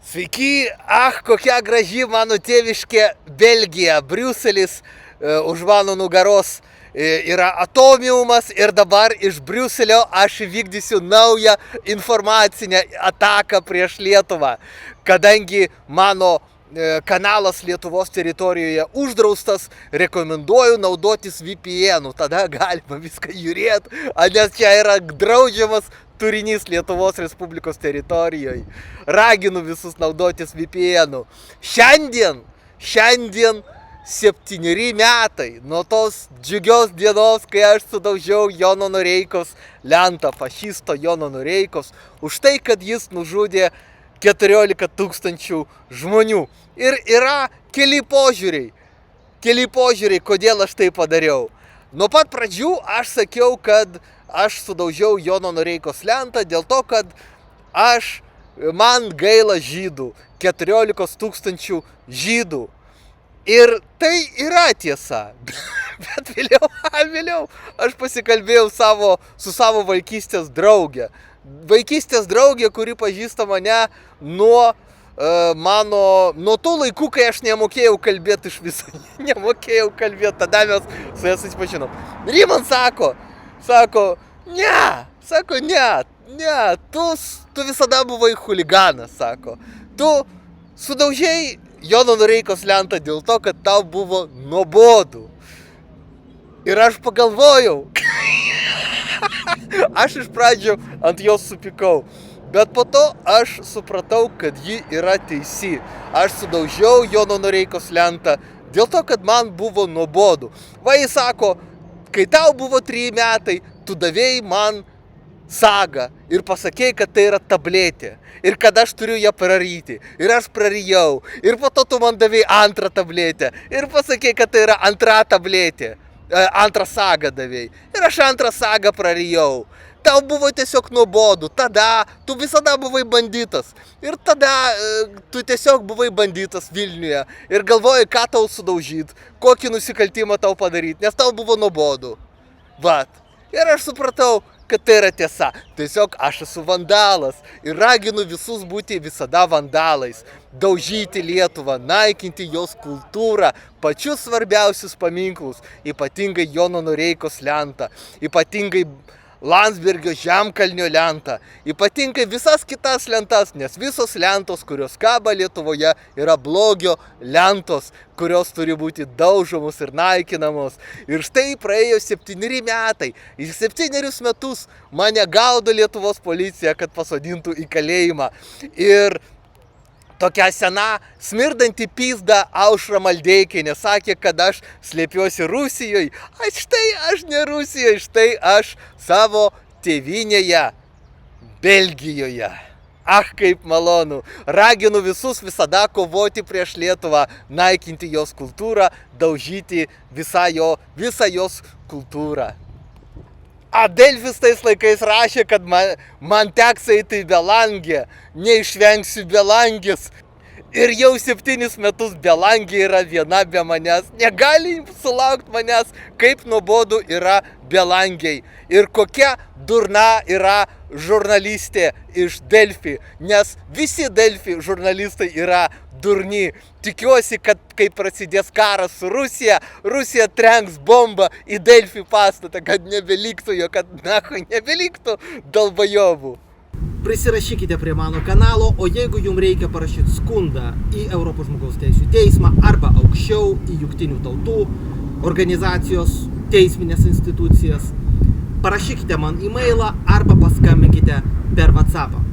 Sveiki, kokia graži mano tėviškė Belgija, Briuselis, už mano nugaros yra atomiumas ir dabar iš Briuselio aš įvykdysiu naują informacinę ataką prieš Lietuvą, kadangi mano kanalas Lietuvos teritorijoje uždraustas, rekomenduoju naudotis VPN-u, tada galima viską žiūrėti, nes čia yra draudžiamas turinys Lietuvos Respublikos teritorijoje. Raginu visus naudotis VPN-u. Šiandien 7 metai nuo tos džiugios dienos, kai aš sudaužiau Jono Noreikos lentą, fašisto Jono Noreikos, už tai, kad jis nužudė 14 000 žmonių. Ir yra keli požiūriai, kodėl aš tai padariau. Nuo pat pradžių aš sakiau, kad aš sudaužiau Jono Noreikos lentą dėl to, kad man gaila žydų, 14 000 žydų. Ir tai yra tiesa. Bet vėliau aš pasikalbėjau su savo vaikystės draugė. Kuri pažįsta mane nuo tų laikų, kai aš nemokėjau kalbėti iš viso. Tada mes su jas susipažinom. Ir ji man sako, ne, tu visada buvai chuliganas, sako. Tu sudaužei Jono Noreikos lentą dėl to, kad tau buvo nuobodu. Ir aš pagalvojau, aš iš pradžių ant jos supykau, bet po to aš supratau, kad ji yra teisi. Aš sudaužiau Jono Noreikos lentą dėl to, kad man buvo nuobodu. Va, jis sako, kai tau buvo 3 metai, tu davėjai man sagą ir pasakėjai, kad tai yra tabletė ir kad aš turiu ją praryti. Ir aš prarijau. Ir po to tu man davėjai antrą tabletę ir pasakėjai, kad tai yra antra tabletė. Antrą sagą davėjai. Ir aš antrą sagą prarijau. Tau buvo tiesiog nuobodu. Tada tu visada buvai banditas. Ir tada tu tiesiog buvai banditas Vilniuje. Ir galvojai, ką tau sudaužyti, kokį nusikaltimą tau padaryti, nes tau buvo nuobodu. Vat. Ir aš supratau, kad tai yra tiesa. Tiesiog aš esu vandalas ir raginu visus būti visada vandalais. Daužyti Lietuvą, naikinti jos kultūrą, pačius svarbiausius paminklus, ypatingai Jono Noreikos lentą, ypatingai Landsbergio Žemkalnio lentą, ypatingai visas kitas lentas, nes visos lentos, kurios kaba Lietuvoje, yra blogio lentos, kurios turi būti daužomos ir naikinamos. Ir štai praėjo 7 metai. Ir 7 metus mane gaudo Lietuvos policija, kad pasodintų į kalėjimą. Ir tokia sena, smirdanti pizda Aušra Maldeikienė sakė, kad aš slėpiuosi Rusijoje. Štai aš ne Rusijoje, štai aš savo tėvynėje, Belgijoje. Kaip malonu. Raginu visus visada kovoti prieš Lietuvą, naikinti jos kultūrą, daužyti visą jos kultūrą. Delfis tais laikais rašė, kad man teks eiti į Belangę, neišvengsiu Belangės. Ir jau 7 metus Belangė yra viena be manęs. Negali sulaukti manęs, kaip nuobodu yra Belangiai. Ir kokia durna yra žurnalistė iš Delfi, nes visi Delfi žurnalistai yra durni. Tikiuosi, kad kai prasidės karas su Rusija, Rusija trenks bombą į Delfi pastatą, kad nebeliktų nebeliktų dalbajovų. Prisirašykite prie mano kanalo, o jeigu jums reikia parašyti skundą į Europos žmogaus teisių teismą arba aukščiau į Jungtinių tautų organizacijos teisminės institucijas, parašykite man e-mailą arba paskambinkite per WhatsAppą.